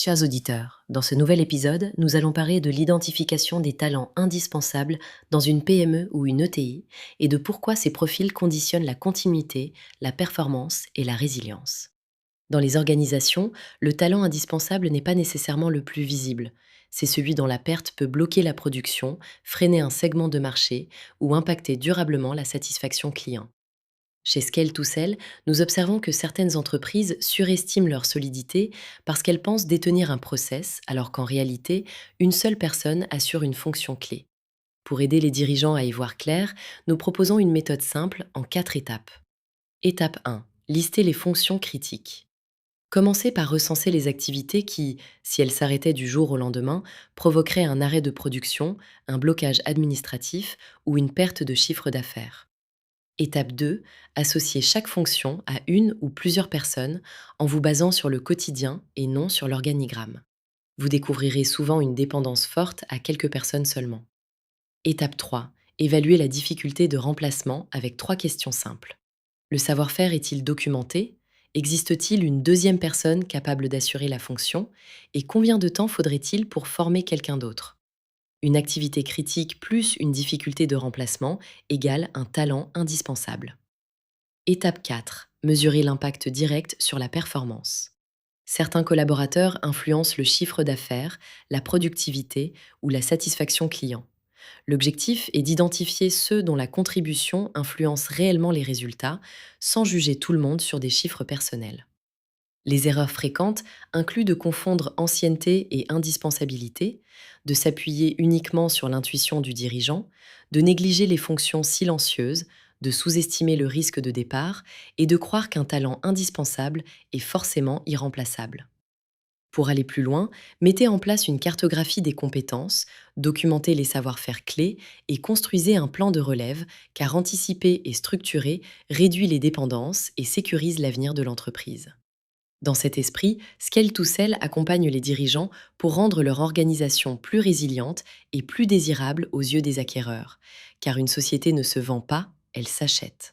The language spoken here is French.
Chers auditeurs, dans ce nouvel épisode, nous allons parler de l'identification des talents indispensables dans une PME ou une ETI et de pourquoi ces profils conditionnent la continuité, la performance et la résilience. Dans les organisations, le talent indispensable n'est pas nécessairement le plus visible. C'est celui dont la perte peut bloquer la production, freiner un segment de marché ou impacter durablement la satisfaction client. Chez Scale to Sell, nous observons que certaines entreprises surestiment leur solidité parce qu'elles pensent détenir un process, alors qu'en réalité, une seule personne assure une fonction clé. Pour aider les dirigeants à y voir clair, nous proposons une méthode simple en 4 étapes. Étape 1. Lister les fonctions critiques. Commencez par recenser les activités qui, si elles s'arrêtaient du jour au lendemain, provoqueraient un arrêt de production, un blocage administratif ou une perte de chiffre d'affaires. Étape 2, associez chaque fonction à une ou plusieurs personnes en vous basant sur le quotidien et non sur l'organigramme. Vous découvrirez souvent une dépendance forte à quelques personnes seulement. Étape 3, évaluez la difficulté de remplacement avec 3 questions simples. Le savoir-faire est-il documenté? Existe-t-il une deuxième personne capable d'assurer la fonction? Et combien de temps faudrait-il pour former quelqu'un d'autre? Une activité critique plus une difficulté de remplacement égale un talent indispensable. Étape 4. Mesurer l'impact direct sur la performance. Certains collaborateurs influencent le chiffre d'affaires, la productivité ou la satisfaction client. L'objectif est d'identifier ceux dont la contribution influence réellement les résultats, sans juger tout le monde sur des chiffres personnels. Les erreurs fréquentes incluent de confondre ancienneté et indispensabilité, de s'appuyer uniquement sur l'intuition du dirigeant, de négliger les fonctions silencieuses, de sous-estimer le risque de départ et de croire qu'un talent indispensable est forcément irremplaçable. Pour aller plus loin, mettez en place une cartographie des compétences, documentez les savoir-faire clés et construisez un plan de relève, car anticiper et structurer réduit les dépendances et sécurise l'avenir de l'entreprise. Dans cet esprit, Scale to Sell accompagne les dirigeants pour rendre leur organisation plus résiliente et plus désirable aux yeux des acquéreurs. Car une société ne se vend pas, elle s'achète.